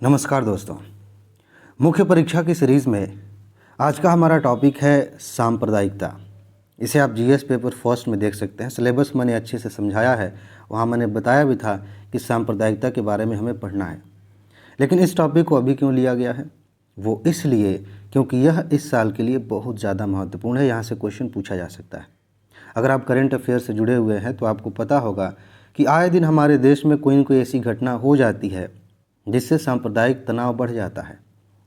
नमस्कार दोस्तों। मुख्य परीक्षा की सीरीज़ में आज का हमारा टॉपिक है सांप्रदायिकता। इसे आप जीएस पेपर फर्स्ट में देख सकते हैं। सिलेबस मैंने अच्छे से समझाया है, वहाँ मैंने बताया भी था कि सांप्रदायिकता के बारे में हमें पढ़ना है। लेकिन इस टॉपिक को अभी क्यों लिया गया है? वो इसलिए क्योंकि यह इस साल के लिए बहुत ज़्यादा महत्वपूर्ण है। यहाँ से क्वेश्चन पूछा जा सकता है। अगर आप करंट अफेयर से जुड़े हुए हैं तो आपको पता होगा कि आए दिन हमारे देश में कोई न कोई ऐसी घटना हो जाती है जिससे सांप्रदायिक तनाव बढ़ जाता है।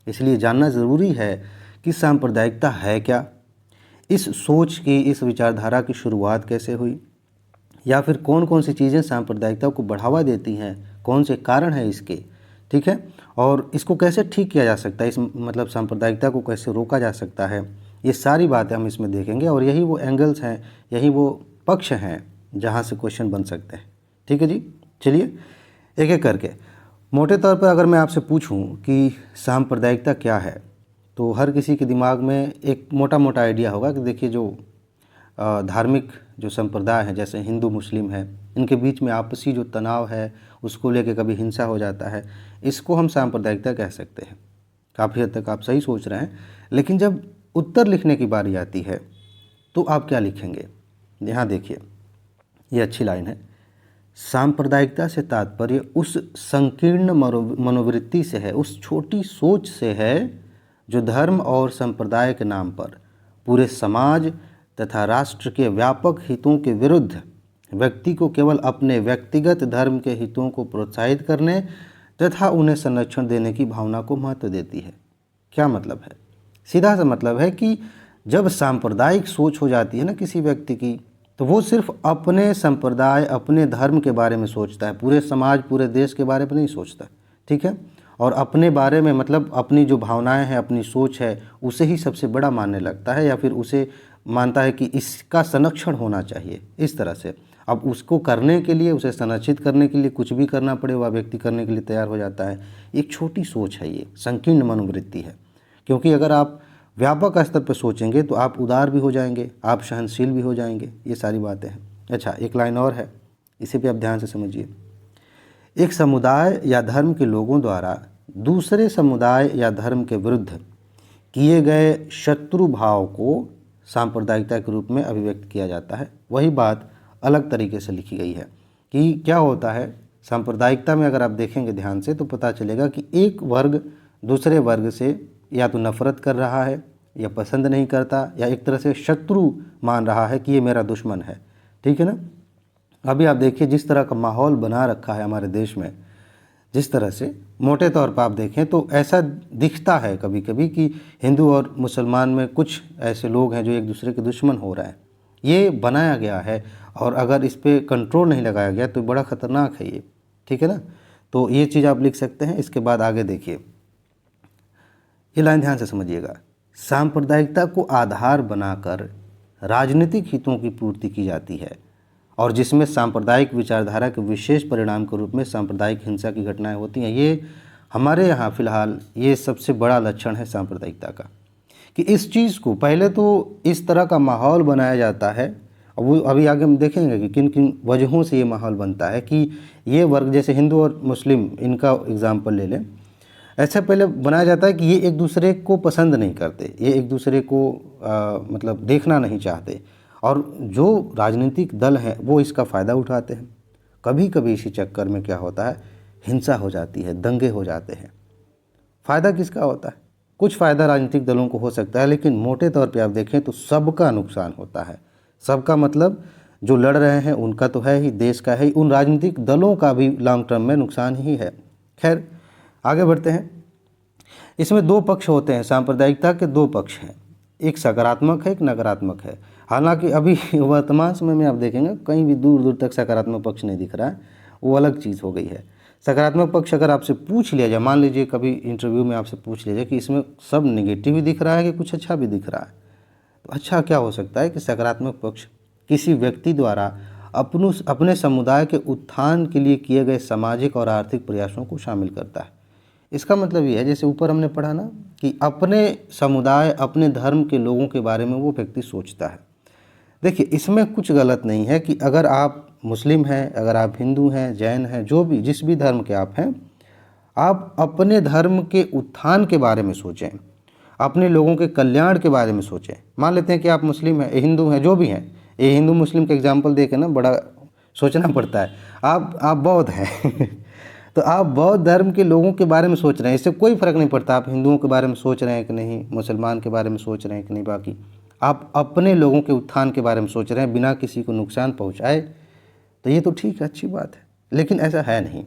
इसलिए जानना ज़रूरी है कि सांप्रदायिकता है क्या, इस सोच की, इस विचारधारा की शुरुआत कैसे हुई, या फिर कौन कौन सी चीज़ें सांप्रदायिकता को बढ़ावा देती हैं, कौन से कारण हैं इसके, ठीक है, और इसको कैसे ठीक किया जा सकता है, इस मतलब सांप्रदायिकता को कैसे रोका जा सकता है। ये सारी बातें हम इसमें देखेंगे और यही वो एंगल्स हैं, यही वो पक्ष हैं जहाँ से क्वेश्चन बन सकते हैं। ठीक है जी, चलिए एक एक करके। मोटे तौर पर अगर मैं आपसे पूछूं कि सांप्रदायिकता क्या है तो हर किसी के दिमाग में एक मोटा मोटा आइडिया होगा कि देखिए जो धार्मिक जो संप्रदाय हैं जैसे हिंदू मुस्लिम है, इनके बीच में आपसी जो तनाव है उसको लेके कभी हिंसा हो जाता है, इसको हम सांप्रदायिकता कह सकते हैं। काफ़ी हद तक आप सही सोच रहे हैं, लेकिन जब उत्तर लिखने की बारी आती है तो आप क्या लिखेंगे? यहाँ देखिए, ये अच्छी लाइन है। सांप्रदायिकता से तात्पर्य उस संकीर्ण मनोवृत्ति से है, उस छोटी सोच से है जो धर्म और संप्रदाय के नाम पर पूरे समाज तथा राष्ट्र के व्यापक हितों के विरुद्ध व्यक्ति को केवल अपने व्यक्तिगत धर्म के हितों को प्रोत्साहित करने तथा उन्हें संरक्षण देने की भावना को महत्व देती है। क्या मतलब है? सीधा सा मतलब है कि जब सांप्रदायिक सोच हो जाती है ना किसी व्यक्ति की, तो वो सिर्फ अपने संप्रदाय, अपने धर्म के बारे में सोचता है, पूरे समाज, पूरे देश के बारे में नहीं सोचता, ठीक है। और अपने बारे में मतलब अपनी जो भावनाएं हैं, अपनी सोच है, उसे ही सबसे बड़ा मानने लगता है, या फिर उसे मानता है कि इसका संरक्षण होना चाहिए, इस तरह से। अब उसको करने के लिए, उसे संरक्षित करने के लिए कुछ भी करना पड़े, वह व्यक्ति करने के लिए तैयार हो जाता है। एक छोटी सोच है, ये संकीर्ण मनोवृत्ति है। क्योंकि अगर आप व्यापक स्तर पर सोचेंगे तो आप उदार भी हो जाएंगे, आप सहनशील भी हो जाएंगे। ये सारी बातें हैं। अच्छा, एक लाइन और है, इसे भी आप ध्यान से समझिए। एक समुदाय या धर्म के लोगों द्वारा दूसरे समुदाय या धर्म के विरुद्ध किए गए शत्रु भाव को सांप्रदायिकता के रूप में अभिव्यक्त किया जाता है। वही बात अलग तरीके से लिखी गई है कि क्या होता है सांप्रदायिकता में। अगर आप देखेंगे ध्यान से तो पता चलेगा कि एक वर्ग दूसरे वर्ग से या तो नफ़रत कर रहा है, या पसंद नहीं करता, या एक तरह से शत्रु मान रहा है कि ये मेरा दुश्मन है, ठीक है ना। अभी आप देखिए जिस तरह का माहौल बना रखा है हमारे देश में, जिस तरह से मोटे तौर पर आप देखें तो ऐसा दिखता है कभी कभी कि हिंदू और मुसलमान में कुछ ऐसे लोग हैं जो एक दूसरे के दुश्मन हो रहे हैं। ये बनाया गया है और अगर इस पर कंट्रोल नहीं लगाया गया तो बड़ा ख़तरनाक है ये, ठीक है ना। तो ये चीज़ आप लिख सकते हैं। इसके बाद आगे देखिए, ये लाइन ध्यान से समझिएगा। सांप्रदायिकता को आधार बनाकर राजनीतिक हितों की पूर्ति की जाती है और जिसमें सांप्रदायिक विचारधारा के विशेष परिणाम के रूप में सांप्रदायिक हिंसा की घटनाएं होती हैं। ये हमारे यहाँ फ़िलहाल ये सबसे बड़ा लक्षण है सांप्रदायिकता का, कि इस चीज़ को पहले तो इस तरह का माहौल बनाया जाता है। और वो अभी आगे हम देखेंगे कि किन किन वजहों से ये माहौल बनता है कि ये वर्ग, जैसे हिंदू और मुस्लिम, इनका एग्जाम्पल ले लें। ऐसा पहले बनाया जाता है कि ये एक दूसरे को पसंद नहीं करते, ये एक दूसरे को मतलब देखना नहीं चाहते, और जो राजनीतिक दल हैं वो इसका फ़ायदा उठाते हैं। कभी कभी इसी चक्कर में क्या होता है, हिंसा हो जाती है, दंगे हो जाते हैं। फ़ायदा किसका होता है? कुछ फ़ायदा राजनीतिक दलों को हो सकता है, लेकिन मोटे तौर पे आप देखें तो सबका नुकसान होता है। सबका मतलब जो लड़ रहे हैं उनका तो है ही, देश का है ही, उन राजनीतिक दलों का भी लॉन्ग टर्म में नुकसान ही है। खैर आगे बढ़ते हैं। इसमें दो पक्ष होते हैं, सांप्रदायिकता के दो पक्ष हैं, एक सकारात्मक है, एक नकारात्मक है। हालांकि अभी वर्तमान समय में आप देखेंगे कहीं भी दूर दूर तक सकारात्मक पक्ष नहीं दिख रहा है, वो अलग चीज़ हो गई है। सकारात्मक पक्ष अगर आपसे पूछ लिया जाए, मान लीजिए कभी इंटरव्यू में आपसे पूछ लिया जाए कि इसमें सब नेगेटिव भी दिख रहा है कि कुछ अच्छा भी दिख रहा है, तो अच्छा क्या हो सकता है कि सकारात्मक पक्ष किसी व्यक्ति द्वारा अपने समुदाय के उत्थान के लिए किए गए सामाजिक और आर्थिक प्रयासों को शामिल करता है। इसका मतलब ये है, जैसे ऊपर हमने पढ़ा ना, कि अपने समुदाय, अपने धर्म के लोगों के बारे में वो व्यक्ति सोचता है। देखिए इसमें कुछ गलत नहीं है कि अगर आप मुस्लिम हैं, अगर आप हिंदू हैं, जैन हैं, जो भी जिस भी धर्म के आप हैं, आप अपने धर्म के उत्थान के बारे में सोचें, अपने लोगों के कल्याण के बारे में सोचें। मान लेते हैं कि आप मुस्लिम हैं, हिंदू हैं, जो भी हैं, ये हिंदू मुस्लिम के एग्जाम्पल दे के ना बड़ा सोचना पड़ता है। आप बौद्ध हैं तो आप बौद्ध धर्म के लोगों के बारे में सोच रहे हैं, इससे कोई फ़र्क नहीं पड़ता आप हिंदुओं के बारे में सोच रहे हैं कि नहीं, मुसलमान के बारे में सोच रहे हैं कि नहीं, बाकी आप अपने लोगों के उत्थान के बारे में सोच रहे हैं बिना किसी को नुकसान पहुँचाए, तो ये तो ठीक है, अच्छी बात है। लेकिन ऐसा है नहीं।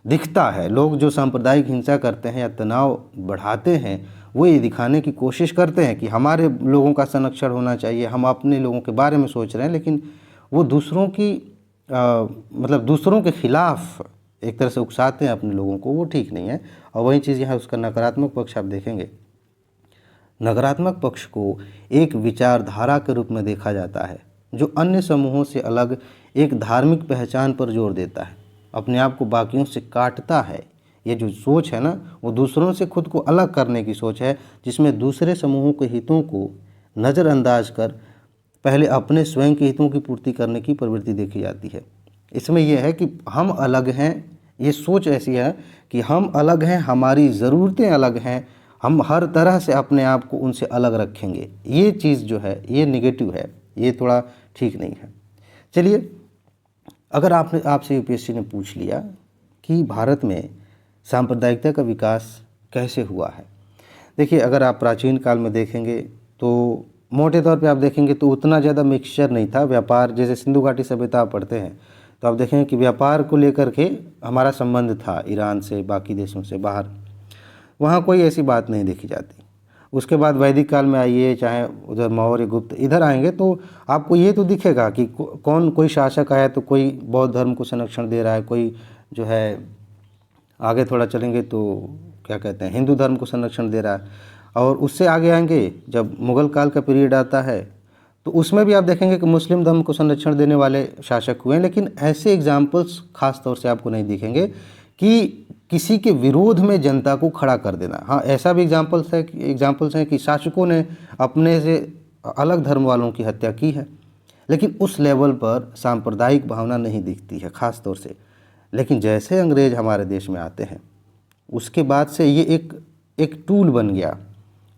दिखता है लोग जो सांप्रदायिक हिंसा करते हैं या तनाव बढ़ाते हैं, वो ये दिखाने की कोशिश करते हैं कि हमारे लोगों का संरक्षण होना चाहिए, हम अपने लोगों के बारे में सोच रहे हैं, लेकिन वो दूसरों की मतलब दूसरों के खिलाफ एक तरह से उकसाते हैं अपने लोगों को, वो ठीक नहीं है। और वही चीज़ यहाँ उसका नकारात्मक पक्ष आप देखेंगे। नकारात्मक पक्ष को एक विचारधारा के रूप में देखा जाता है जो अन्य समूहों से अलग एक धार्मिक पहचान पर जोर देता है, अपने आप को बाकियों से काटता है। ये जो सोच है ना, वो दूसरों से खुद को अलग करने की सोच है, जिसमें दूसरे समूहों के हितों को नज़रअंदाज कर पहले अपने स्वयं के हितों की पूर्ति करने की प्रवृत्ति देखी जाती है। इसमें यह है कि हम अलग हैं, ये सोच ऐसी है कि हम अलग हैं, हमारी ज़रूरतें अलग हैं, हम हर तरह से अपने आप को उनसे अलग रखेंगे। ये चीज़ जो है ये निगेटिव है, ये थोड़ा ठीक नहीं है। चलिए, अगर आपसे यूपीएससी ने पूछ लिया कि भारत में सांप्रदायिकता का विकास कैसे हुआ है, देखिए अगर आप प्राचीन काल में देखेंगे तो मोटे तौर पे आप देखेंगे तो उतना ज़्यादा मिक्सचर नहीं था। व्यापार, जैसे सिंधु घाटी सभ्यता आप पढ़ते हैं तो आप देखेंगे कि व्यापार को लेकर के हमारा संबंध था ईरान से, बाकी देशों से बाहर, वहाँ कोई ऐसी बात नहीं देखी जाती। उसके बाद वैदिक काल में आइए, चाहे उधर मौर्य, गुप्त, इधर आएंगे तो आपको ये तो दिखेगा कि कोई शासक आया तो कोई बौद्ध धर्म को संरक्षण दे रहा है, कोई जो है आगे थोड़ा चलेंगे तो क्या कहते हैं हिंदू धर्म को संरक्षण दे रहा है। और उससे आगे आएंगे जब मुग़ल काल का पीरियड आता है तो उसमें भी आप देखेंगे कि मुस्लिम धर्म को संरक्षण देने वाले शासक हुए हैं। लेकिन ऐसे एग्जाम्पल्स खास तौर से आपको नहीं दिखेंगे कि किसी के विरोध में जनता को खड़ा कर देना। हाँ, ऐसा भी एग्जाम्पल्स हैं कि शासकों ने अपने से अलग धर्म वालों की हत्या की है, लेकिन उस लेवल पर सांप्रदायिक भावना नहीं दिखती है खास तौर से। लेकिन जैसे अंग्रेज हमारे देश में आते हैं उसके बाद से ये एक टूल बन गया,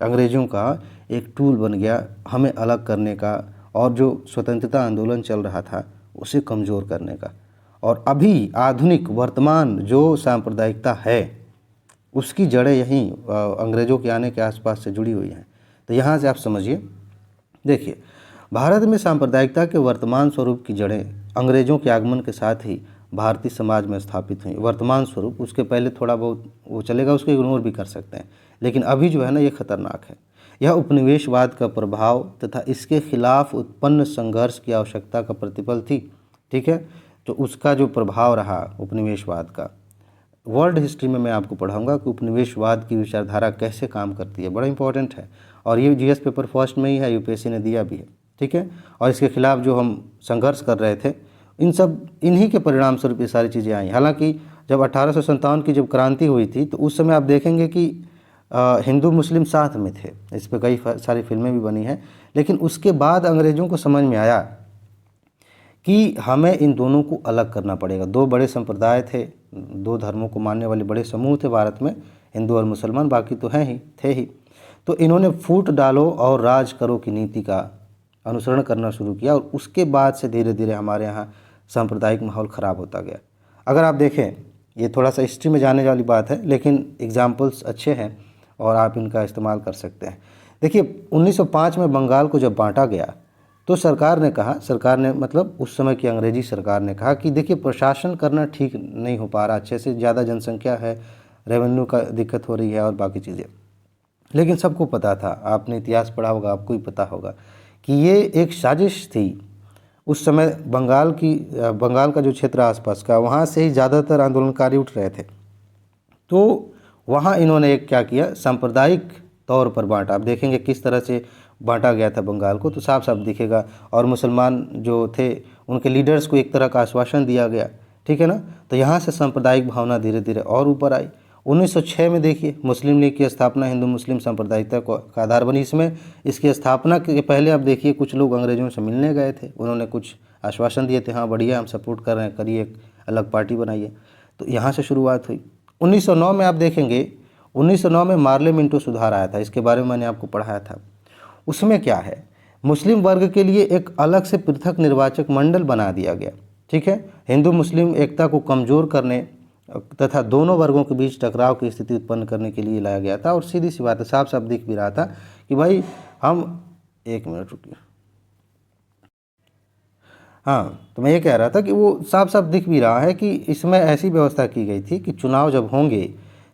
अंग्रेज़ों का एक टूल बन गया हमें अलग करने का, और जो स्वतंत्रता आंदोलन चल रहा था उसे कमज़ोर करने का। और अभी आधुनिक वर्तमान जो सांप्रदायिकता है उसकी जड़ें यहीं अंग्रेज़ों के आने के आसपास से जुड़ी हुई हैं। तो यहाँ से आप समझिए, देखिए भारत में सांप्रदायिकता के वर्तमान स्वरूप की जड़ें अंग्रेज़ों के आगमन के साथ ही भारतीय समाज में स्थापित हुई। वर्तमान स्वरूप, उसके पहले थोड़ा बहुत वो चलेगा, उसको इग्नोर भी कर सकते हैं, लेकिन अभी जो है ना ये खतरनाक है। यह उपनिवेशवाद का प्रभाव तथा इसके खिलाफ उत्पन्न संघर्ष की आवश्यकता का प्रतिफल थी। ठीक है, तो उसका जो प्रभाव रहा उपनिवेशवाद का, वर्ल्ड हिस्ट्री में मैं आपको पढ़ाऊंगा कि उपनिवेशवाद की विचारधारा कैसे काम करती है, बड़ा इंपॉर्टेंट है। और ये जीएस पेपर फर्स्ट में ही है, यूपीएससी ने दिया भी है। ठीक है, और इसके खिलाफ जो हम संघर्ष कर रहे थे, इन्हीं के परिणाम स्वरूप ये सारी चीज़ें आई। हालांकि जब 1857 की जब क्रांति हुई थी तो उस समय आप देखेंगे कि हिंदू मुस्लिम साथ में थे, इस पर कई सारी फिल्में भी बनी हैं। लेकिन उसके बाद अंग्रेज़ों को समझ में आया कि हमें इन दोनों को अलग करना पड़ेगा। दो बड़े संप्रदाय थे, दो धर्मों को मानने वाले बड़े समूह थे भारत में, हिंदू और मुसलमान, बाकी तो हैं ही, थे ही। तो इन्होंने फूट डालो और राज करो की नीति का अनुसरण करना शुरू किया, और उसके बाद से धीरे धीरे हमारे यहाँ सांप्रदायिक माहौल ख़राब होता गया। अगर आप देखें, ये थोड़ा सा हिस्ट्री में जाने वाली बात है, लेकिन एग्जाम्पल्स अच्छे हैं और आप इनका इस्तेमाल कर सकते हैं। देखिए 1905 में बंगाल को जब बांटा गया तो सरकार ने मतलब उस समय की अंग्रेजी सरकार ने कहा कि देखिए प्रशासन करना ठीक नहीं हो पा रहा अच्छे से, ज़्यादा जनसंख्या है, रेवेन्यू का दिक्कत हो रही है और बाकी चीज़ें। लेकिन सबको पता था, आपने इतिहास पढ़ा होगा, आपको ही पता होगा कि ये एक साजिश थी। उस समय बंगाल का जो क्षेत्र आसपास का, वहाँ से ही ज़्यादातर आंदोलनकारी उठ रहे थे। तो वहाँ इन्होंने एक क्या किया, सांप्रदायिक तौर पर बांटा। आप देखेंगे किस तरह से बांटा गया था बंगाल को, तो साफ साफ दिखेगा। और मुसलमान जो थे उनके लीडर्स को एक तरह का आश्वासन दिया गया, ठीक है ना। तो यहाँ से सांप्रदायिक भावना धीरे धीरे और ऊपर आई। 1906 में देखिए मुस्लिम लीग की स्थापना हिंदू मुस्लिम सांप्रदायिकता का आधार बनी। इसकी स्थापना के पहले आप देखिए कुछ लोग अंग्रेज़ों से मिलने गए थे, उन्होंने कुछ आश्वासन दिए थे, हाँ बढ़िया हम सपोर्ट कर रहे हैं, करिए, एक अलग पार्टी बनाइए। तो यहाँ से शुरुआत हुई। 1909 में आप देखेंगे, 1909 में मार्ले मिंटो सुधार आया था, इसके बारे में मैंने आपको पढ़ाया था। उसमें क्या है, मुस्लिम वर्ग के लिए एक अलग से पृथक निर्वाचक मंडल बना दिया गया। ठीक है, हिंदू मुस्लिम एकता को कमज़ोर करने तथा दोनों वर्गों के बीच टकराव की स्थिति उत्पन्न करने के लिए लाया गया था। और सीधी सी बात है, साफ साफ दिख भी रहा था कि भाई हम, एक मिनट रुकिए, हाँ, तो मैं ये कह रहा था कि वो साफ साफ दिख भी रहा है कि इसमें ऐसी व्यवस्था की गई थी कि चुनाव जब होंगे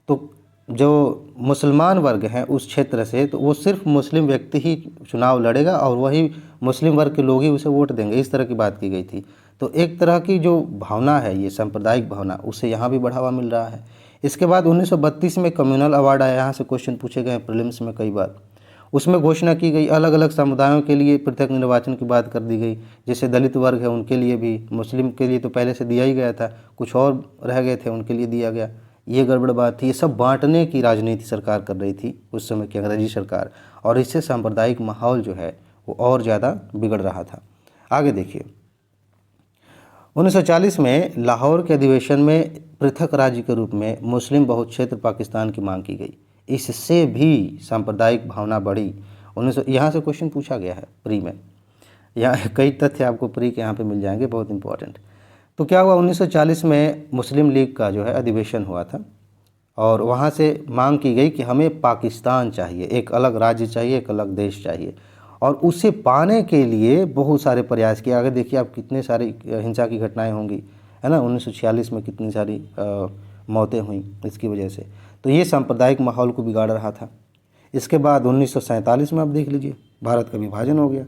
तो जो मुसलमान वर्ग हैं उस क्षेत्र से, तो वो सिर्फ मुस्लिम व्यक्ति ही चुनाव लड़ेगा और वही मुस्लिम वर्ग के लोग ही उसे वोट देंगे, इस तरह की बात की गई थी। तो एक तरह की जो भावना है, ये सांप्रदायिक भावना, उसे यहाँ भी बढ़ावा मिल रहा है। इसके बाद 1932 में कम्युनल अवार्ड आया, यहाँ से क्वेश्चन पूछे गए प्रीलिम्स में कई बार। उसमें घोषणा की गई, अलग अलग समुदायों के लिए पृथक निर्वाचन की बात कर दी गई। जैसे दलित वर्ग है उनके लिए भी, मुस्लिम के लिए तो पहले से दिया ही गया था, कुछ और रह गए थे उनके लिए दिया गया। ये गड़बड़ बात थी। ये सब बांटने की राजनीति सरकार कर रही थी उस समय की अंग्रेजी सरकार, और इससे सांप्रदायिक माहौल जो है वो और ज़्यादा बिगड़ रहा था। आगे देखिए, 1940 में लाहौर के अधिवेशन में पृथक राज्य के रूप में मुस्लिम बहु क्षेत्र पाकिस्तान की मांग की गई। इससे भी सांप्रदायिक भावना बढ़ी। 1900, यहाँ से क्वेश्चन पूछा गया है प्री में, यहाँ कई तथ्य आपको प्री के यहाँ पे मिल जाएंगे, बहुत इंपॉर्टेंट। तो क्या हुआ, 1940 में मुस्लिम लीग का जो है अधिवेशन हुआ था और वहाँ से मांग की गई कि हमें पाकिस्तान चाहिए, एक अलग राज्य चाहिए, एक अलग देश चाहिए। और उसे पाने के लिए बहुत सारे प्रयास किए। आगे देखिए आप, कितने सारी हिंसा की घटनाएं होंगी, है ना। 1946 में कितनी सारी मौतें हुई इसकी वजह से। तो ये सांप्रदायिक माहौल को बिगाड़ रहा था। इसके बाद 1947 में आप देख लीजिए, भारत का विभाजन हो गया।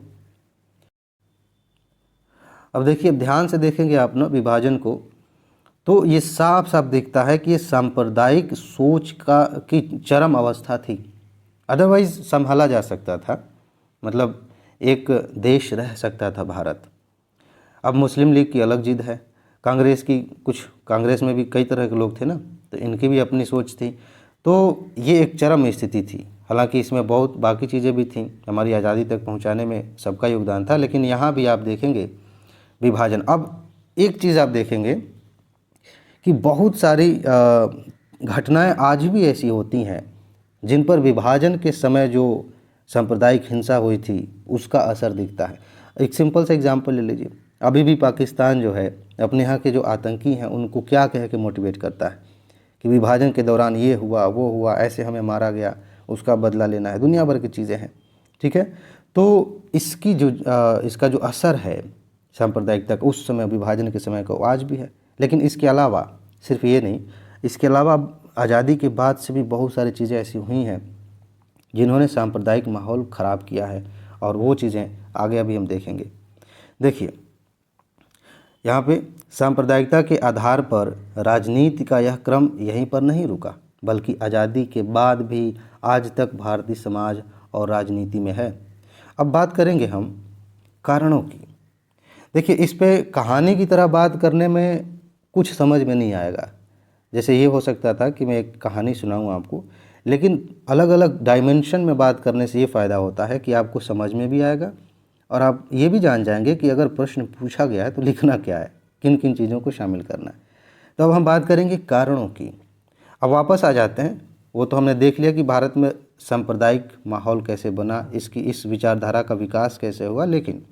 अब देखिए, ध्यान से देखेंगे आप ना विभाजन को, तो ये साफ साफ दिखता है कि ये सांप्रदायिक सोच की चरम अवस्था थी। अदरवाइज संभाला जा सकता था, मतलब एक देश रह सकता था भारत। अब मुस्लिम लीग की अलग जिद है, कांग्रेस की, कुछ कांग्रेस में भी कई तरह के लोग थे ना, तो इनकी भी अपनी सोच थी। तो ये एक चरम स्थिति थी। हालांकि इसमें बहुत बाकी चीज़ें भी थीं, हमारी आज़ादी तक पहुंचाने में सबका योगदान था, लेकिन यहाँ भी आप देखेंगे विभाजन। अब एक चीज़ आप देखेंगे कि बहुत सारी घटनाएं आज भी ऐसी होती हैं जिन पर विभाजन के समय जो सांप्रदायिक हिंसा हुई थी उसका असर दिखता है। एक सिंपल सा एग्जांपल ले लीजिए, अभी भी पाकिस्तान जो है अपने यहाँ के जो आतंकी हैं उनको क्या कह के मोटिवेट करता है कि विभाजन के दौरान ये हुआ, वो हुआ, ऐसे हमें मारा गया, उसका बदला लेना है, दुनिया भर की चीज़ें हैं। ठीक है, तो इसका जो असर है सांप्रदायिकता का उस समय विभाजन के समय का आज भी है। लेकिन इसके अलावा सिर्फ ये नहीं, इसके अलावा आज़ादी के बाद से भी बहुत सारी चीज़ें ऐसी हुई हैं जिन्होंने सांप्रदायिक माहौल ख़राब किया है, और वो चीज़ें आगे अभी हम देखेंगे। देखिए यहाँ पे सांप्रदायिकता के आधार पर राजनीति का यह क्रम यहीं पर नहीं रुका, बल्कि आज़ादी के बाद भी आज तक भारतीय समाज और राजनीति में है। अब बात करेंगे हम कारणों की। देखिए, इस पे कहानी की तरह बात करने में कुछ समझ में नहीं आएगा। जैसे ये हो सकता था कि मैं एक कहानी सुनाऊं आपको, लेकिन अलग अलग डायमेंशन में बात करने से ये फ़ायदा होता है कि आपको समझ में भी आएगा और आप ये भी जान जाएंगे कि अगर प्रश्न पूछा गया है तो लिखना क्या है, किन किन चीज़ों को शामिल करना है। तो अब हम बात करेंगे कारणों की। अब वापस आ जाते हैं, वो तो हमने देख लिया कि भारत में सांप्रदायिक माहौल कैसे बना, इस विचारधारा का विकास कैसे हुआ। लेकिन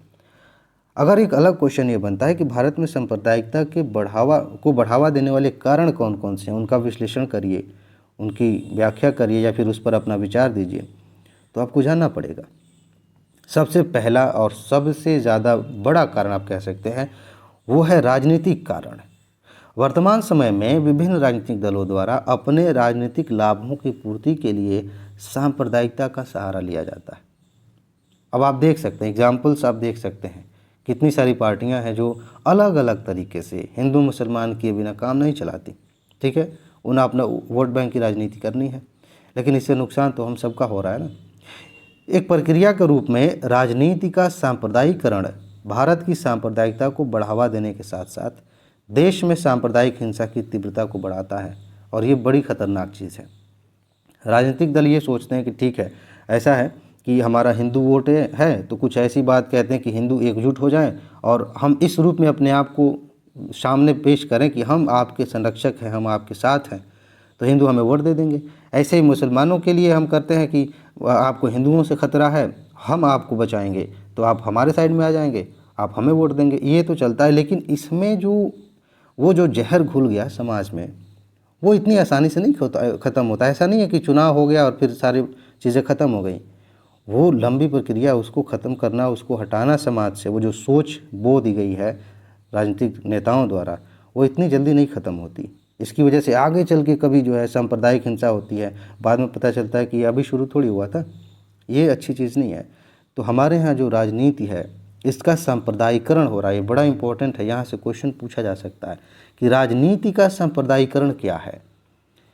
अगर एक अलग क्वेश्चन ये बनता है कि भारत में सांप्रदायिकता के बढ़ावा देने वाले कारण कौन कौन से हैं, उनका विश्लेषण करिए, उनकी व्याख्या करिए या फिर उस पर अपना विचार दीजिए, तो आपको जानना पड़ेगा। सबसे पहला और सबसे ज़्यादा बड़ा कारण आप कह सकते हैं वो है राजनीतिक कारण। वर्तमान समय में विभिन्न राजनीतिक दलों द्वारा अपने राजनीतिक लाभों की पूर्ति के लिए सांप्रदायिकता का सहारा लिया जाता है। अब आप देख सकते हैं, एग्जाम्पल्स आप देख सकते हैं, कितनी सारी पार्टियां हैं जो अलग अलग तरीके से हिंदू मुसलमान किए बिना काम नहीं चलाती। ठीक है, उन्हें अपना वोट बैंक की राजनीति करनी है, लेकिन इससे नुकसान तो हम सबका हो रहा है ना। एक प्रक्रिया के रूप में राजनीति का सांप्रदायिकरण भारत की सांप्रदायिकता को बढ़ावा देने के साथ साथ देश में सांप्रदायिक हिंसा की तीव्रता को बढ़ाता है, और ये बड़ी खतरनाक चीज़ है। राजनीतिक दल ये सोचते हैं कि ठीक है, ऐसा है कि हमारा हिंदू वोट है, तो कुछ ऐसी बात कहते हैं कि हिंदू एकजुट हो जाएं और हम इस रूप में अपने आप को सामने पेश करें कि हम आपके संरक्षक हैं, हम आपके साथ हैं। तो हिंदू हमें वोट दे देंगे। ऐसे ही मुसलमानों के लिए हम करते हैं कि आपको हिंदुओं से खतरा है, हम आपको बचाएंगे, तो आप हमारे साइड में आ जाएंगे, आप हमें वोट देंगे, ये तो चलता है। लेकिन इसमें वो जो जहर घुल गया समाज में, वो इतनी आसानी से नहीं ख़त्म होता। ऐसा नहीं है कि चुनाव हो गया और फिर सारी चीज़ें ख़त्म हो गई। वो लंबी प्रक्रिया, उसको ख़त्म करना, उसको हटाना समाज से, वो जो सोच बो दी गई है राजनीतिक नेताओं द्वारा, वो इतनी जल्दी नहीं ख़त्म होती। इसकी वजह से आगे चल के कभी जो है सांप्रदायिक हिंसा होती है, बाद में पता चलता है कि ये अभी शुरू थोड़ी हुआ था। ये अच्छी चीज़ नहीं है। तो हमारे यहाँ जो राजनीति है, इसका सांप्रदायिकरण हो रहा है, ये बड़ा इंपॉर्टेंट है। यहाँ से क्वेश्चन पूछा जा सकता है कि राजनीति का सांप्रदायिकरण क्या है।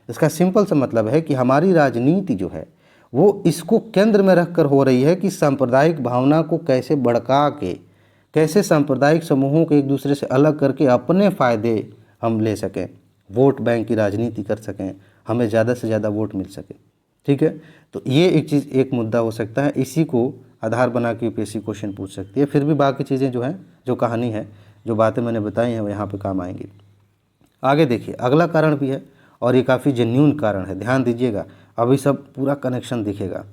इसका सिंपल सा मतलब है कि हमारी राजनीति जो है वो इसको केंद्र में रखकर हो रही है कि सांप्रदायिक भावना को कैसे भड़का के, कैसे सांप्रदायिक समूहों को एक दूसरे से अलग करके अपने फ़ायदे हम ले सकें, वोट बैंक की राजनीति कर सकें, हमें ज़्यादा से ज़्यादा वोट मिल सके। ठीक है, तो ये एक चीज़, एक मुद्दा हो सकता है। इसी को आधार बना के यूपीएससी क्वेश्चन पूछ सकती है। फिर भी बाकी चीज़ें जो हैं, जो कहानी है, जो बातें मैंने बताई हैं, वो यहाँ पे काम आएंगी। आगे देखिए, अगला कारण भी है और ये काफ़ी जेन्युइन कारण है, ध्यान दीजिएगा, अभी सब पूरा कनेक्शन दिखेगा।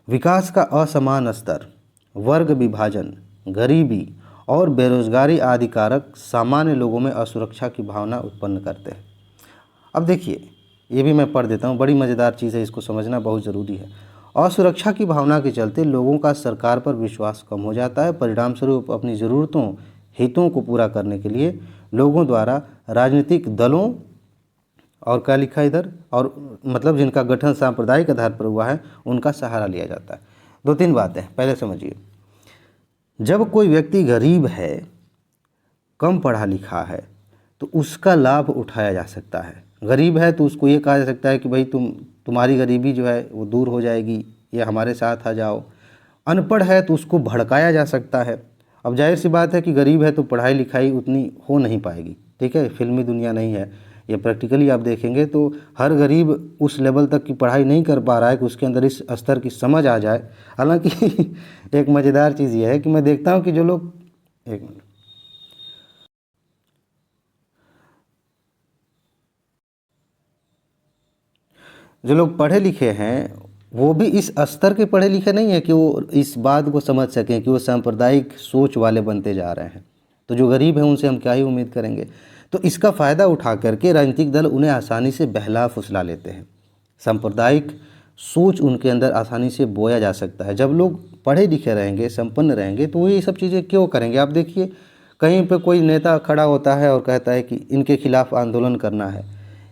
विकास का असमान स्तर, वर्ग विभाजन, गरीबी और बेरोजगारी आदि कारक सामान्य लोगों में असुरक्षा की भावना उत्पन्न करते हैं। अब देखिए, ये भी मैं पढ़ देता हूँ, बड़ी मज़ेदार चीज़ है, इसको समझना बहुत ज़रूरी है। असुरक्षा की भावना के चलते लोगों का सरकार पर विश्वास कम हो जाता है। परिणाम स्वरूप अपनी ज़रूरतों, हितों को पूरा करने के लिए लोगों द्वारा राजनीतिक दलों और क्या लिखा इधर, और मतलब जिनका गठन सांप्रदायिक आधार पर हुआ है, उनका सहारा लिया जाता है। दो तीन बातें पहले समझिए। जब कोई व्यक्ति गरीब है, कम पढ़ा लिखा है, तो उसका लाभ उठाया जा सकता है। गरीब है तो उसको ये कहा जा सकता है कि भाई तुम्हारी गरीबी जो है वो दूर हो जाएगी, ये हमारे साथ आ जाओ। अनपढ़ है तो उसको भड़काया जा सकता है। अब जाहिर सी बात है कि गरीब है तो पढ़ाई लिखाई उतनी हो नहीं पाएगी। ठीक है, फिल्मी दुनिया नहीं है, ये प्रैक्टिकली आप देखेंगे तो हर गरीब उस लेवल तक की पढ़ाई नहीं कर पा रहा है कि उसके अंदर इस स्तर की समझ आ जाए। हालांकि एक मज़ेदार चीज़ ये है कि मैं देखता हूँ कि जो लोग, एक मिनट, जो लोग पढ़े लिखे हैं वो भी इस स्तर के पढ़े लिखे नहीं है कि वो इस बात को समझ सकें कि वो सांप्रदायिक सोच वाले बनते जा रहे हैं। तो जो गरीब हैं उनसे हम क्या ही उम्मीद करेंगे। तो इसका फ़ायदा उठा करके राजनीतिक दल उन्हें आसानी से बहला फुसला लेते हैं। सांप्रदायिक सोच उनके अंदर आसानी से बोया जा सकता है। जब लोग पढ़े लिखे रहेंगे, संपन्न रहेंगे, तो वो ये सब चीज़ें क्यों करेंगे। आप देखिए, कहीं पे कोई नेता खड़ा होता है और कहता है कि इनके खिलाफ़ आंदोलन करना है।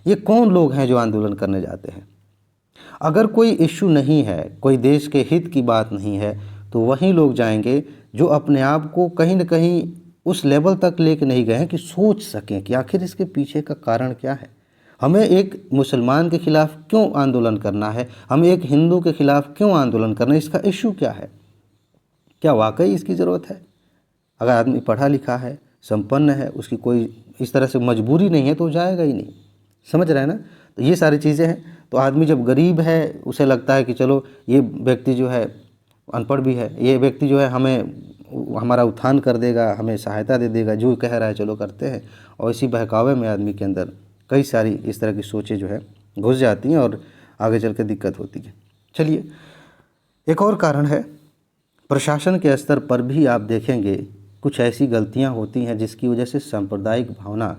ये कौन लोग हैं जो आंदोलन करने जाते हैं। अगर कोई इश्यू नहीं है, कोई देश के हित की बात नहीं है, तो वही लोग जाएंगे जो अपने आप को कहीं न कहीं उस लेवल तक लेके नहीं गए हैं कि सोच सकें कि आखिर इसके पीछे का कारण क्या है। हमें एक मुसलमान के खिलाफ़ क्यों आंदोलन करना है, हमें एक हिंदू के खिलाफ़ क्यों आंदोलन करना है, इसका इश्यू क्या है, क्या वाकई इसकी ज़रूरत है। अगर आदमी पढ़ा लिखा है, संपन्न है, उसकी कोई इस तरह से मजबूरी नहीं है, तो जाएगा ही नहीं। समझ रहे हैं ना। तो ये सारी चीज़ें हैं। तो आदमी जब गरीब है, उसे लगता है कि चलो ये व्यक्ति जो है अनपढ़ भी है, ये व्यक्ति जो है हमारा उत्थान कर देगा, हमें सहायता दे देगा, जो कह रहा है चलो करते हैं। और इसी बहकावे में आदमी के अंदर कई सारी इस तरह की सोचें जो है घुस जाती हैं और आगे चल के दिक्कत होती है। चलिए, एक और कारण है, प्रशासन के स्तर पर भी आप देखेंगे कुछ ऐसी गलतियां होती हैं जिसकी वजह से सांप्रदायिक भावना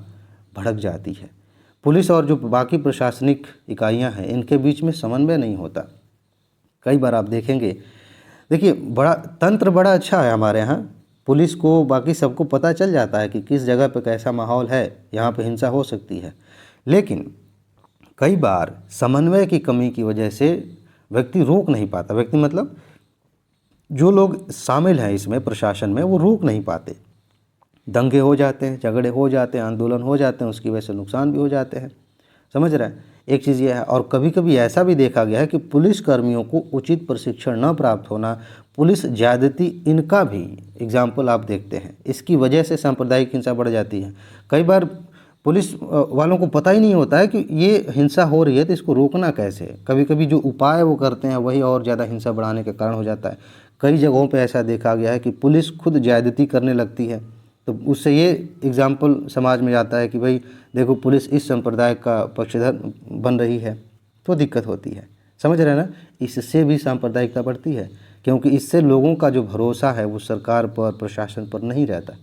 भड़क जाती है। पुलिस और जो बाकी प्रशासनिक इकाइयां हैं, इनके बीच में समन्वय नहीं होता। कई बार आप देखेंगे, देखिए, तंत्र बड़ा अच्छा है हमारे यहाँ। पुलिस को, बाकी सबको पता चल जाता है कि किस जगह पे कैसा माहौल है, यहाँ पे हिंसा हो सकती है। लेकिन कई बार समन्वय की कमी की वजह से व्यक्ति रोक नहीं पाता। व्यक्ति मतलब जो लोग शामिल हैं इसमें, प्रशासन में, वो रोक नहीं पाते। दंगे हो जाते हैं, झगड़े हो जाते हैं, आंदोलन हो जाते हैं, उसकी वजह से नुकसान भी हो जाते हैं। समझ रहे हैं। एक चीज़ ये है। और कभी कभी ऐसा भी देखा गया है कि पुलिस कर्मियों को उचित प्रशिक्षण न प्राप्त होना, पुलिस ज्यादती, इनका भी एग्जाम्पल आप देखते हैं। इसकी वजह से सांप्रदायिक हिंसा बढ़ जाती है। कई बार पुलिस वालों को पता ही नहीं होता है कि ये हिंसा हो रही है, तो इसको रोकना कैसे है। कभी कभी जो उपाय वो करते हैं वही और ज़्यादा हिंसा बढ़ाने का कारण हो जाता है। कई जगहों पे ऐसा देखा गया है कि पुलिस खुद ज्यादती करने लगती है, तो उससे ये एग्जाम्पल समाज में जाता है कि भाई देखो पुलिस इस संप्रदाय का पक्षधर बन रही है, तो दिक्कत होती है। समझ रहे हैं ना, इससे भी सांप्रदायिकता बढ़ती है, क्योंकि इससे लोगों का जो भरोसा है वो सरकार पर, प्रशासन पर नहीं रहता।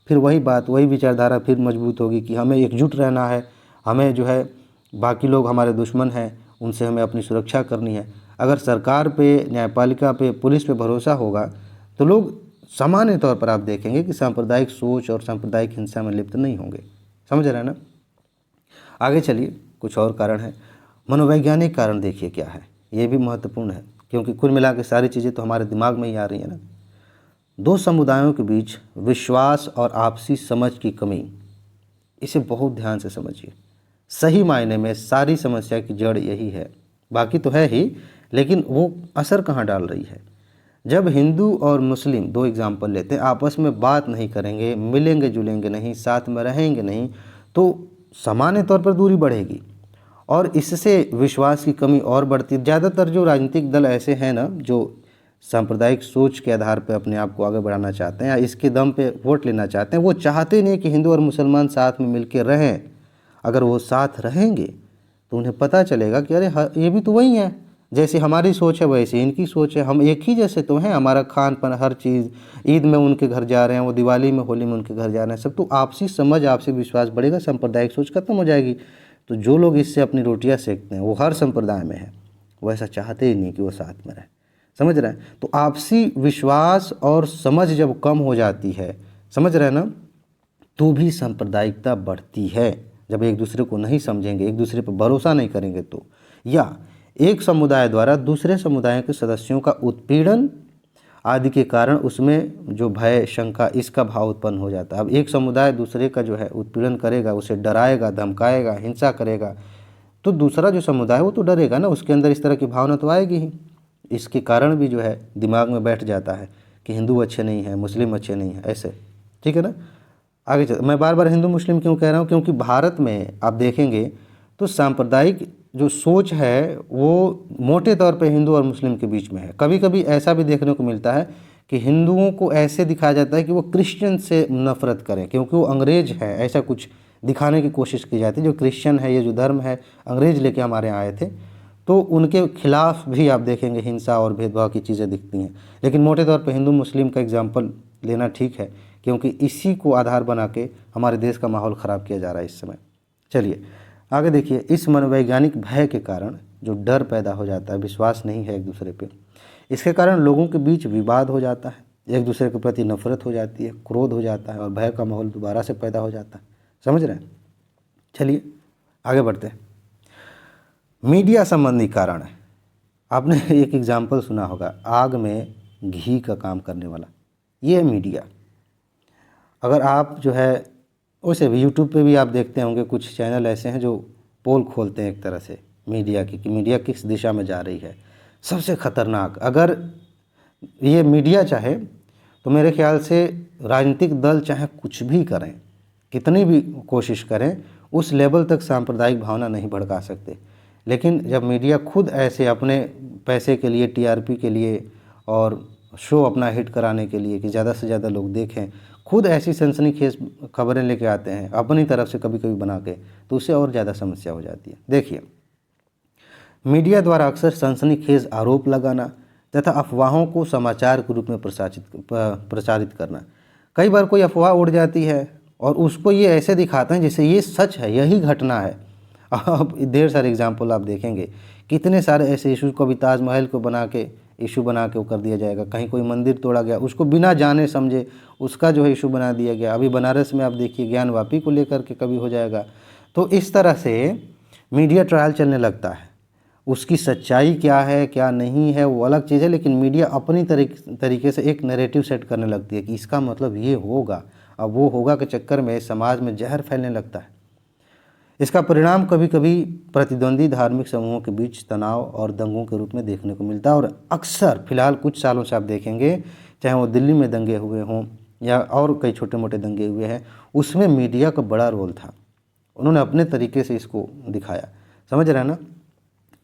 फिर वही बात, वही विचारधारा फिर मजबूत होगी कि हमें एकजुट रहना है, हमें जो है बाकी लोग हमारे दुश्मन हैं, उनसे हमें अपनी सुरक्षा करनी है। अगर सरकार पे, न्यायपालिका पे, पुलिस पे भरोसा होगा तो लोग सामान्य तौर पर आप देखेंगे कि सांप्रदायिक सोच और सांप्रदायिक हिंसा में लिप्त नहीं होंगे। समझ रहे हैं ना। आगे चलिए, कुछ और कारण है। मनोवैज्ञानिक कारण देखिए क्या है, ये भी महत्वपूर्ण है, क्योंकि कुल मिला के सारी चीज़ें तो हमारे दिमाग में ही आ रही है ना। दो समुदायों के बीच विश्वास और आपसी समझ की कमी, इसे बहुत ध्यान से समझिए। सही मायने में सारी समस्या की जड़ यही है, बाकी तो है ही, लेकिन वो असर कहाँ डाल रही है। जब हिंदू और मुस्लिम, दो एग्जाम्पल लेते हैं, आपस में बात नहीं करेंगे, मिलेंगे जुलेंगे नहीं, साथ में रहेंगे नहीं, तो सामान्य तौर पर दूरी बढ़ेगी और इससे विश्वास की कमी और बढ़ती है। ज़्यादातर जो राजनीतिक दल ऐसे हैं ना, जो सांप्रदायिक सोच के आधार पर अपने आप को आगे बढ़ाना चाहते हैं या इसके दम पे वोट लेना चाहते हैं, वो चाहते नहीं कि हिंदू और मुसलमान साथ में मिलकर रहें। अगर वो साथ रहेंगे तो उन्हें पता चलेगा कि अरे ये भी तो वही है, जैसे हमारी सोच है वैसे इनकी सोच है, हम एक ही जैसे तो हैं, हमारा खान पान हर चीज़, ईद में उनके घर जा रहे हैं, वो दिवाली में होली में उनके घर जा रहे हैं, सब तो आपसी समझ, आपसी विश्वास बढ़ेगा, सांप्रदायिक सोच खत्म हो जाएगी। तो जो लोग इससे अपनी रोटियां सेकते हैं वो हर संप्रदाय में है, वो ऐसा चाहते ही नहीं कि वो साथ में रहे। समझ रहे हैं। तो आपसी विश्वास और समझ जब कम हो जाती है, समझ रहे हैं ना, तो भी सांप्रदायिकता बढ़ती है। जब एक दूसरे को नहीं समझेंगे, एक दूसरे पर भरोसा नहीं करेंगे तो, या एक समुदाय द्वारा दूसरे समुदाय के सदस्यों का उत्पीड़न आदि के कारण उसमें जो भय, शंका, इसका भाव उत्पन्न हो जाता है। अब एक समुदाय दूसरे का जो है उत्पीड़न करेगा, उसे डराएगा, धमकाएगा, हिंसा करेगा, तो दूसरा जो समुदाय है वो तो डरेगा ना, उसके अंदर इस तरह की भावना तो आएगी ही। इसके कारण भी जो है दिमाग में बैठ जाता है कि हिंदू अच्छे नहीं हैं, मुस्लिम अच्छे नहीं हैं, ऐसे। ठीक है ना। आगे चल, मैं बार बार हिंदू मुस्लिम क्यों कह रहा हूँ, क्योंकि भारत में आप देखेंगे तो सांप्रदायिक जो सोच है वो मोटे तौर पे हिंदू और मुस्लिम के बीच में है। कभी कभी ऐसा भी देखने को मिलता है कि हिंदुओं को ऐसे दिखाया जाता है कि वो क्रिश्चियन से नफरत करें क्योंकि वो अंग्रेज है, ऐसा कुछ दिखाने की कोशिश की जाती है। जो क्रिश्चियन है, ये जो धर्म है, अंग्रेज लेके हमारे यहाँ आए थे, तो उनके खिलाफ भी आप देखेंगे हिंसा और भेदभाव की चीज़ें दिखती हैं। लेकिन मोटे तौर पर हिंदू मुस्लिम का एग्जाम्पल लेना ठीक है, क्योंकि इसी को आधार बना के हमारे देश का माहौल ख़राब किया जा रहा है इस समय। चलिए आगे देखिए। इस मनोवैज्ञानिक भय के कारण जो डर पैदा हो जाता है, विश्वास नहीं है एक दूसरे पे, इसके कारण लोगों के बीच विवाद हो जाता है, एक दूसरे के प्रति नफरत हो जाती है, क्रोध हो जाता है और भय का माहौल दोबारा से पैदा हो जाता है। समझ रहे हैं। चलिए आगे बढ़ते हैं। मीडिया संबंधी कारण है। आपने एक एग्जाम्पल सुना होगा, आग में घी का काम करने वाला, ये है मीडिया। अगर आप जो है, वैसे भी यूट्यूब पे भी आप देखते होंगे कुछ चैनल ऐसे हैं जो पोल खोलते हैं एक तरह से मीडिया की, कि मीडिया किस दिशा में जा रही है। सबसे खतरनाक, अगर ये मीडिया चाहे तो मेरे ख्याल से राजनीतिक दल चाहे कुछ भी करें, कितनी भी कोशिश करें, उस लेवल तक सांप्रदायिक भावना नहीं भड़का सकते। लेकिन जब मीडिया खुद ऐसे अपने पैसे के लिए, टीआरपी के लिए और शो अपना हिट कराने के लिए कि ज़्यादा से ज़्यादा लोग देखें, खुद ऐसी सनसनीखेज खबरें लेके आते हैं अपनी तरफ से कभी कभी बना के, तो उससे और ज़्यादा समस्या हो जाती है। देखिए, मीडिया द्वारा अक्सर सनसनीखेज आरोप लगाना तथा अफवाहों को समाचार के रूप में प्रचारित करना। कई बार कोई अफवाह उड़ जाती है और उसको ये ऐसे दिखाते हैं जैसे ये सच है, यही घटना है। अब ढेर सारे एग्जाम्पल आप देखेंगे, कितने सारे ऐसे इशू को भी ताजमहल को बना के इशू बना के वो कर दिया जाएगा। कहीं कोई मंदिर तोड़ा गया, उसको बिना जाने समझे उसका जो है इशू बना दिया गया। अभी बनारस में आप देखिए ज्ञानवापी को लेकर के कभी हो जाएगा। तो इस तरह से मीडिया ट्रायल चलने लगता है। उसकी सच्चाई क्या है क्या नहीं है वो अलग चीज़ है, लेकिन मीडिया अपनी तरीके से एक नैरेटिव सेट करने लगती है कि इसका मतलब ये होगा, अब वो होगा के चक्कर में समाज में जहर फैलने लगता है। इसका परिणाम कभी कभी प्रतिद्वंदी धार्मिक समूहों के बीच तनाव और दंगों के रूप में देखने को मिलता है। और अक्सर फिलहाल कुछ सालों से आप देखेंगे, चाहे वो दिल्ली में दंगे हुए हों या और कई छोटे मोटे दंगे हुए हैं, उसमें मीडिया का बड़ा रोल था। उन्होंने अपने तरीके से इसको दिखाया। समझ रहे हैं ना,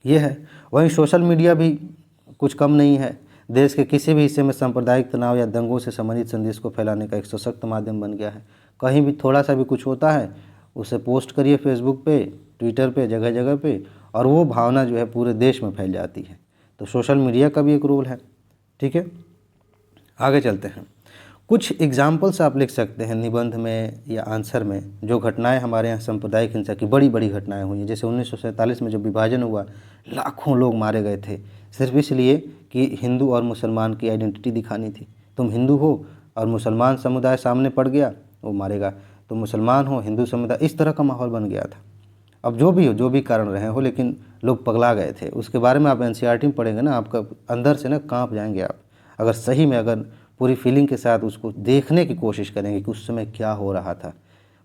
ये है। वहीं सोशल मीडिया भी कुछ कम नहीं है। देश के किसी भी हिस्से में सांप्रदायिक तनाव या दंगों से संबंधित संदेश को फैलाने का एक सशक्त माध्यम बन गया है। कहीं भी थोड़ा सा भी कुछ होता है उसे पोस्ट करिए फेसबुक पे, ट्विटर पे, जगह जगह पे, और वो भावना जो है पूरे देश में फैल जाती है। तो सोशल मीडिया का भी एक रोल है। ठीक है, आगे चलते हैं। कुछ एग्जाम्पल्स आप लिख सकते हैं निबंध में या आंसर में, जो घटनाएं हमारे यहाँ सांप्रदायिक हिंसा की बड़ी बड़ी घटनाएं हुई हैं। जैसे 1947 में जब विभाजन हुआ, लाखों लोग मारे गए थे सिर्फ इसलिए कि हिंदू और मुसलमान की आइडेंटिटी दिखानी थी। तुम हिंदू हो और मुसलमान समुदाय सामने पड़ गया, वो मारेगा। तुम मुसलमान हो, हिंदू समुदाय, इस तरह का माहौल बन गया था। अब जो भी हो, जो भी कारण रहे हो, लेकिन लोग पगला गए थे। उसके बारे में आप एनसीईआरटी में पढ़ेंगे ना, आपका अंदर से ना कांप जाएंगे आप, अगर सही में अगर पूरी फीलिंग के साथ उसको देखने की कोशिश करेंगे कि उस समय क्या हो रहा था।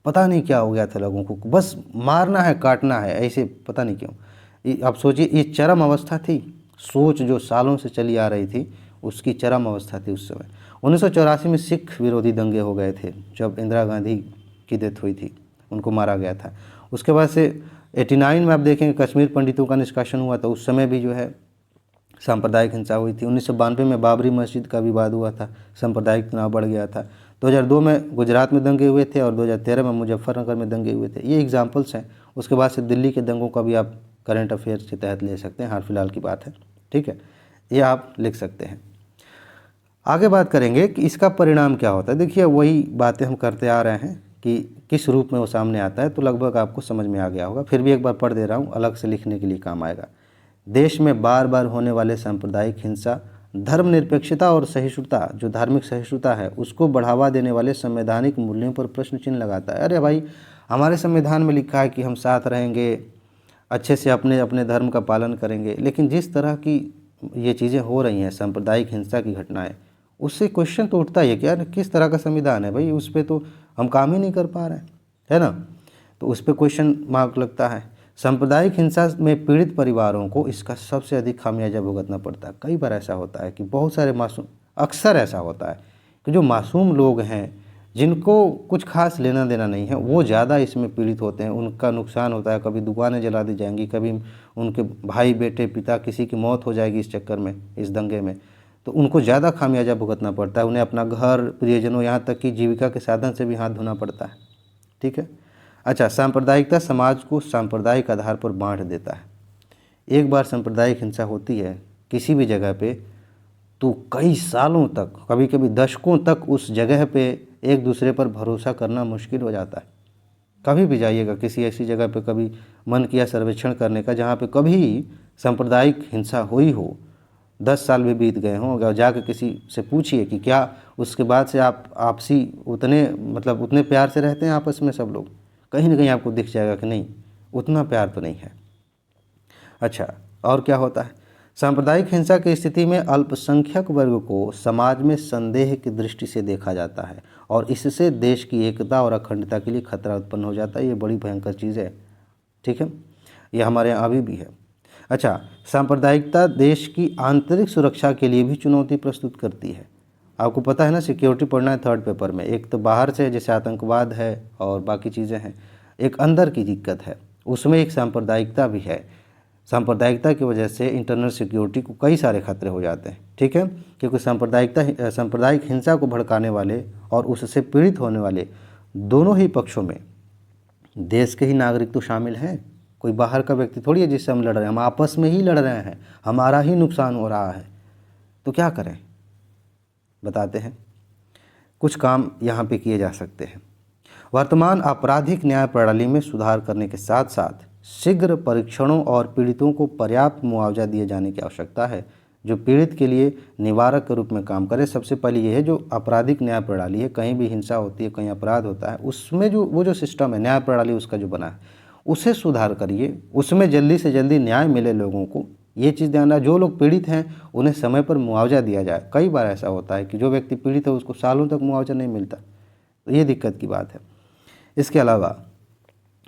पता नहीं क्या हो गया था लोगों को, बस मारना है, काटना है, ऐसे पता नहीं क्यों। आप सोचिए, ये चरम अवस्था थी। सोच जो सालों से चली आ रही थी उसकी चरम अवस्था थी उस समय। 1984 में सिख विरोधी दंगे हो गए थे, जब इंदिरा गांधी की डेथ हुई थी, उनको मारा गया था। उसके बाद से 89 में आप देखेंगे कश्मीर पंडितों का निष्कासन हुआ, तो उस समय भी जो है सांप्रदायिक हिंसा हुई थी। 1992 में बाबरी मस्जिद का विवाद हुआ था, सांप्रदायिक तनाव बढ़ गया था। 2002 में गुजरात में दंगे हुए थे और 2013 में मुजफ्फरनगर में दंगे हुए थे। ये एग्जाम्पल्स हैं। उसके बाद से दिल्ली के दंगों का भी आप करंट अफेयर्स के तहत ले सकते हैं, हाल फिलहाल की बात है। ठीक है, ये आप लिख सकते हैं। आगे बात करेंगे कि इसका परिणाम क्या होता है। देखिए, वही बातें हम करते आ रहे हैं कि किस रूप में वो सामने आता है, तो लगभग आपको समझ में आ गया होगा। फिर भी एक बार पढ़ दे रहा हूँ, अलग से लिखने के लिए काम आएगा। देश में बार बार होने वाले सांप्रदायिक हिंसा धर्मनिरपेक्षता और सहिष्णुता, जो धार्मिक सहिष्णुता है, उसको बढ़ावा देने वाले संवैधानिक मूल्यों पर प्रश्न चिन्ह लगाता है। अरे भाई, हमारे संविधान में लिखा है कि हम साथ रहेंगे, अच्छे से अपने अपने धर्म का पालन करेंगे, लेकिन जिस तरह की ये चीज़ें हो रही हैं, सांप्रदायिक हिंसा की घटनाएं, उससे क्वेश्चन तो उठता ही है कि यार किस तरह का संविधान है भाई, उस पर तो हम काम ही नहीं कर पा रहे हैं, है ना। तो उस पर क्वेश्चन मार्क लगता है। सांप्रदायिक हिंसा में पीड़ित परिवारों को इसका सबसे अधिक खामियाजा भुगतना पड़ता है। कई बार ऐसा होता है कि बहुत सारे मासूम, अक्सर ऐसा होता है कि जो मासूम लोग हैं, जिनको कुछ खास लेना देना नहीं है, वो ज़्यादा इसमें पीड़ित होते हैं। उनका नुकसान होता है, कभी दुकानें जला दी जाएंगी, कभी उनके भाई, बेटे, पिता, किसी की मौत हो जाएगी इस चक्कर में, इस दंगे में। तो उनको ज़्यादा खामियाजा भुगतना पड़ता है। उन्हें अपना घर, प्रियजनों, यहाँ तक कि जीविका के साधन से भी हाथ धोना पड़ता है। ठीक है। अच्छा, सांप्रदायिकता समाज को सांप्रदायिक आधार पर बांट देता है। एक बार सांप्रदायिक हिंसा होती है किसी भी जगह पे, तो कई सालों तक, कभी कभी दशकों तक उस जगह पे एक दूसरे पर भरोसा करना मुश्किल हो जाता है। कभी भी जाइएगा किसी ऐसी जगह पे, कभी मन किया सर्वेक्षण करने का जहाँ पे कभी सांप्रदायिक हिंसा हुई हो, 10 साल भी बीत गए हों, अगर जाकर किसी से पूछिए कि क्या उसके बाद से आप आपसी उतने मतलब उतने प्यार से रहते हैं आपस में सब लोग, कहीं ना कहीं आपको दिख जाएगा कि नहीं, उतना प्यार तो नहीं है। अच्छा, और क्या होता है? सांप्रदायिक हिंसा की स्थिति में अल्पसंख्यक वर्ग को समाज में संदेह की दृष्टि से देखा जाता है और इससे देश की एकता और अखंडता के लिए खतरा उत्पन्न हो जाता है। ये बड़ी भयंकर चीज़ है। ठीक है, ये हमारे यहाँ अभी भी है। अच्छा, सांप्रदायिकता देश की आंतरिक सुरक्षा के लिए भी चुनौती प्रस्तुत करती है। आपको पता है ना, सिक्योरिटी पढ़ना है 3rd पेपर में। एक तो बाहर से जैसे आतंकवाद है और बाकी चीज़ें हैं, एक अंदर की दिक्कत है, उसमें एक सांप्रदायिकता भी है। सांप्रदायिकता की वजह से इंटरनल सिक्योरिटी को कई सारे खतरे हो जाते हैं। ठीक है, क्योंकि सांप्रदायिक हिंसा को भड़काने वाले और उससे पीड़ित होने वाले दोनों ही पक्षों में देश के ही नागरिक तो शामिल हैं। कोई बाहर का व्यक्ति थोड़ी है जिससे हम लड़ रहे हैं, हम आपस में ही लड़ रहे हैं, हमारा ही नुकसान हो रहा है। तो क्या करें, बताते हैं। कुछ काम यहाँ पे किए जा सकते हैं। वर्तमान आपराधिक न्याय प्रणाली में सुधार करने के साथ साथ शीघ्र परीक्षणों और पीड़ितों को पर्याप्त मुआवजा दिए जाने की आवश्यकता है, जो पीड़ित के लिए निवारक के रूप में काम करे। सबसे पहले ये है, जो आपराधिक न्याय प्रणाली है, कहीं भी हिंसा होती है, कहीं अपराध होता है, उसमें जो वो जो सिस्टम है, न्याय प्रणाली उसका जो बना है, उसे सुधार करिए, उसमें जल्दी से जल्दी न्याय मिले लोगों को। ये चीज़ ध्यान रखना, जो लोग पीड़ित हैं उन्हें समय पर मुआवजा दिया जाए। कई बार ऐसा होता है कि जो व्यक्ति पीड़ित है उसको सालों तक मुआवजा नहीं मिलता, तो ये दिक्कत की बात है। इसके अलावा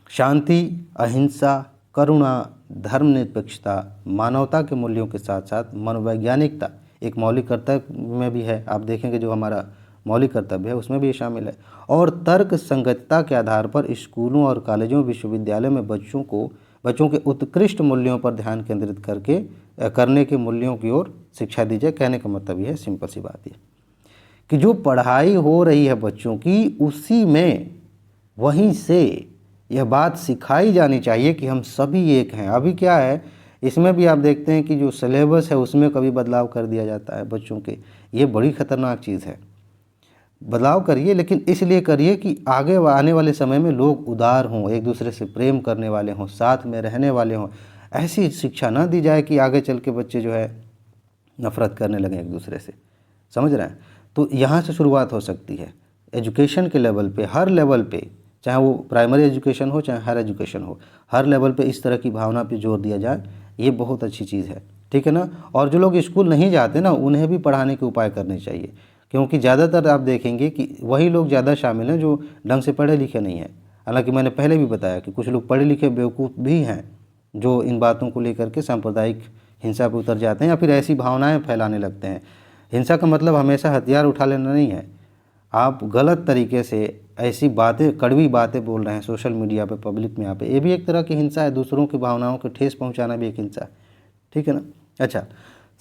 शांति, अहिंसा, करुणा, धर्मनिरपेक्षता, मानवता के मूल्यों के साथ साथ मनोवैज्ञानिकता एक मौलिक कर्तव्य में भी है। आप देखेंगे जो हमारा मौलिक कर्तव्य है उसमें भी ये शामिल है। और तर्क संगतता के आधार पर स्कूलों और कॉलेजों, विश्वविद्यालयों में बच्चों के उत्कृष्ट मूल्यों पर ध्यान केंद्रित करने के मूल्यों की ओर शिक्षा दी जाए। कहने का मतलब ये है, सिंपल सी बात है कि जो पढ़ाई हो रही है बच्चों की, उसी में वहीं से यह बात सिखाई जानी चाहिए कि हम सभी एक हैं। अभी क्या है, इसमें भी आप देखते हैं कि जो सिलेबस है उसमें कभी बदलाव कर दिया जाता है बच्चों के। ये बड़ी ख़तरनाक चीज़ है। बदलाव करिए, लेकिन इसलिए करिए कि आगे आने वाले समय में लोग उदार हों, एक दूसरे से प्रेम करने वाले हों, साथ में रहने वाले हों। ऐसी शिक्षा ना दी जाए कि आगे चल के बच्चे जो है नफ़रत करने लगें एक दूसरे से। समझ रहे हैं? तो यहाँ से शुरुआत हो सकती है एजुकेशन के लेवल पे, हर लेवल पे, चाहे वो प्राइमरी एजुकेशन हो चाहे हायर एजुकेशन हो, हर लेवल पे इस तरह की भावना पे जोर दिया जाए। ये बहुत अच्छी चीज़ है, ठीक है ना। और जो लोग स्कूल नहीं जाते ना, उन्हें भी पढ़ाने के उपाय करने चाहिए, क्योंकि ज़्यादातर आप देखेंगे कि वही लोग ज़्यादा शामिल हैं जो ढंग से पढ़े लिखे नहीं हैं। हालांकि मैंने पहले भी बताया कि कुछ लोग पढ़े लिखे बेवकूफ़ भी हैं जो इन बातों को लेकर के सांप्रदायिक हिंसा पर उतर जाते हैं या फिर ऐसी भावनाएं फैलाने लगते हैं। हिंसा का मतलब हमेशा हथियार उठा लेना नहीं है। आप गलत तरीके से ऐसी बातें, कड़वी बातें बोल रहे हैं सोशल मीडिया पे, पब्लिक में, यहाँ पे, ये भी एक तरह की हिंसा है। दूसरों की भावनाओं को ठेस पहुंचाना भी एक हिंसा है, ठीक है ना। अच्छा,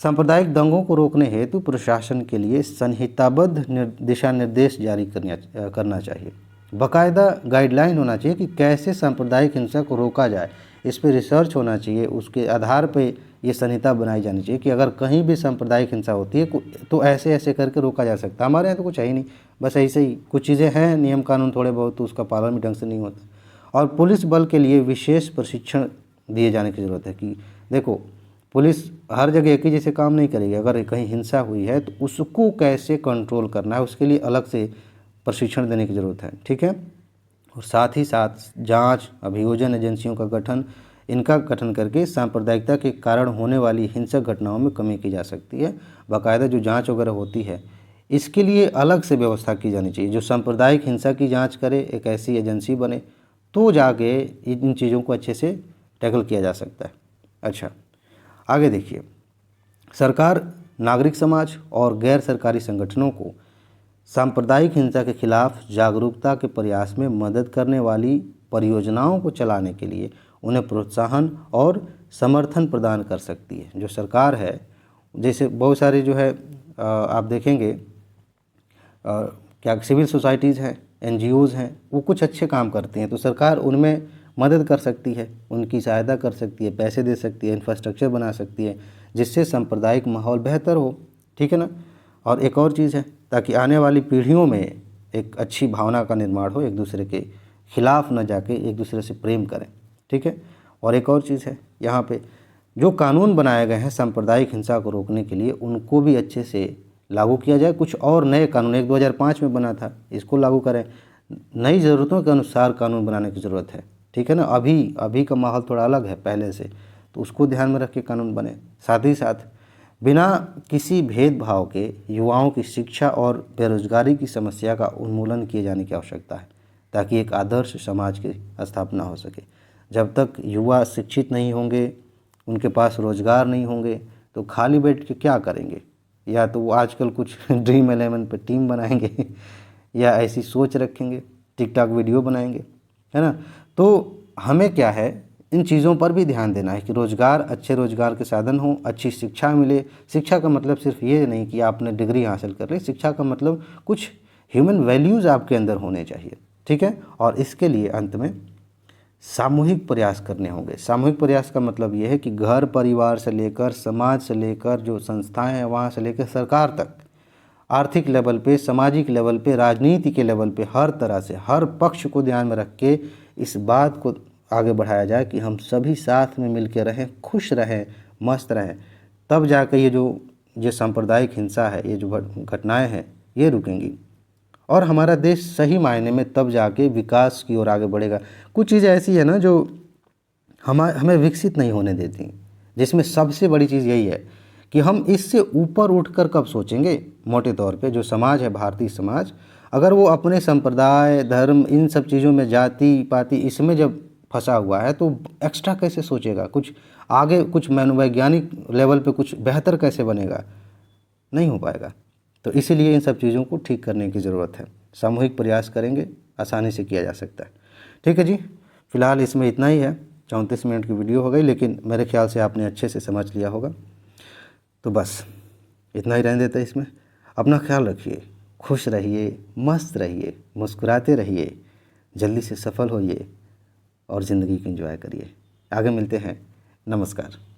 सांप्रदायिक दंगों को रोकने हेतु प्रशासन के लिए संहिताबद्ध दिशा निर्देश जारी करना चाहिए। बाकायदा गाइडलाइन होना चाहिए कि कैसे सांप्रदायिक हिंसा को रोका जाए। इस पर रिसर्च होना चाहिए, उसके आधार पे ये संहिता बनाई जानी चाहिए कि अगर कहीं भी सांप्रदायिक हिंसा होती है तो ऐसे ऐसे करके रोका जा सकता है। हमारे यहाँ तो कुछ है ही नहीं, बस ऐसे ही कुछ चीज़ें हैं, नियम कानून थोड़े बहुत, तो उसका पालन भी ढंग से नहीं होता। और पुलिस बल के लिए विशेष प्रशिक्षण दिए जाने की ज़रूरत है कि देखो, पुलिस हर जगह एक ही जैसे काम नहीं करेगी। अगर कहीं हिंसा हुई है तो उसको कैसे कंट्रोल करना है, उसके लिए अलग से प्रशिक्षण देने की ज़रूरत है, ठीक है। और साथ ही साथ जांच अभियोजन एजेंसियों का गठन, इनका गठन करके सांप्रदायिकता के कारण होने वाली हिंसक घटनाओं में कमी की जा सकती है। बाकायदा जो जांच वगैरह होती है, इसके लिए अलग से व्यवस्था की जानी चाहिए। जो सांप्रदायिक हिंसा की जांच करे, एक ऐसी एजेंसी बने, तो जाके इन चीज़ों को अच्छे से टैकल किया जा सकता है। अच्छा, आगे देखिए, सरकार नागरिक समाज और गैर सरकारी संगठनों को सांप्रदायिक हिंसा के खिलाफ जागरूकता के प्रयास में मदद करने वाली परियोजनाओं को चलाने के लिए उन्हें प्रोत्साहन और समर्थन प्रदान कर सकती है। जो सरकार है, जैसे बहुत सारे जो है आप देखेंगे क्या सिविल सोसाइटीज़ हैं, NGOज़ हैं, वो कुछ अच्छे काम करते हैं, तो सरकार उनमें मदद कर सकती है, उनकी सहायता कर सकती है, पैसे दे सकती है, इंफ्रास्ट्रक्चर बना सकती है, जिससे सांप्रदायिक माहौल बेहतर हो, ठीक है ना। और एक और चीज़ है, ताकि आने वाली पीढ़ियों में एक अच्छी भावना का निर्माण हो, एक दूसरे के खिलाफ न जाके एक दूसरे से प्रेम करें, ठीक है। और एक और चीज़ है, यहाँ पे जो कानून बनाए गए हैं सांप्रदायिक हिंसा को रोकने के लिए, उनको भी अच्छे से लागू किया जाए। कुछ और नए कानून, एक 2005 में बना था, इसको लागू करें। नई ज़रूरतों के अनुसार कानून बनाने की ज़रूरत है, ठीक है ना। अभी का माहौल थोड़ा अलग है पहले से, तो उसको ध्यान में रख के कानून बने। साथ ही साथ बिना किसी भेदभाव के युवाओं की शिक्षा और बेरोजगारी की समस्या का उन्मूलन किए जाने की आवश्यकता है, ताकि एक आदर्श समाज की स्थापना हो सके। जब तक युवा शिक्षित नहीं होंगे, उनके पास रोज़गार नहीं होंगे, तो खाली बैठ के क्या करेंगे। या तो वो आजकल कुछ ड्रीम 11 पे टीम बनाएंगे या ऐसी सोच रखेंगे, टिकटॉक वीडियो बनाएंगे, है ना। तो हमें क्या है, इन चीज़ों पर भी ध्यान देना है कि रोज़गार, अच्छे रोज़गार के साधन हों, अच्छी शिक्षा मिले। शिक्षा का मतलब सिर्फ ये नहीं कि आपने डिग्री हासिल कर ली, शिक्षा का मतलब कुछ ह्यूमन वैल्यूज़ आपके अंदर होने चाहिए, ठीक है। और इसके लिए अंत में सामूहिक प्रयास करने होंगे। सामूहिक प्रयास का मतलब ये है कि घर परिवार से लेकर समाज से लेकर जो संस्थाएं हैं वहाँ से लेकर सरकार तक, आर्थिक लेवल पे, सामाजिक लेवल पे, राजनीति के लेवल पे, हर तरह से हर पक्ष को ध्यान में रख के इस बात को आगे बढ़ाया जाए कि हम सभी साथ में मिल के रहें, खुश रहें, मस्त रहें। तब जाकर ये सांप्रदायिक हिंसा है, ये जो घटनाएँ हैं, ये रुकेंगी और हमारा देश सही मायने में तब जाके विकास की ओर आगे बढ़ेगा। कुछ चीज़ें ऐसी है ना जो हमें विकसित नहीं होने देती, जिसमें सबसे बड़ी चीज़ यही है कि हम इससे ऊपर उठकर कब सोचेंगे। मोटे तौर पे जो समाज है, भारतीय समाज, अगर वो अपने संप्रदाय, धर्म, इन सब चीज़ों में, जाति पाति, इसमें जब फंसा हुआ है तो एक्स्ट्रा कैसे सोचेगा, कुछ आगे, कुछ मनोवैज्ञानिक लेवल पे कुछ बेहतर कैसे बनेगा, नहीं हो पाएगा। तो इसीलिए इन सब चीज़ों को ठीक करने की ज़रूरत है। सामूहिक प्रयास करेंगे, आसानी से किया जा सकता है, ठीक है जी। फिलहाल इसमें इतना ही है। 34 मिनट की वीडियो हो गई, लेकिन मेरे ख्याल से आपने अच्छे से समझ लिया होगा। तो बस इतना ही रहने देते हैं इसमें। अपना ख्याल रखिए, खुश रहिए, मस्त रहिए, मुस्कुराते रहिए, जल्दी से सफल होइए और ज़िंदगी को एंजॉय करिए। आगे मिलते हैं। नमस्कार।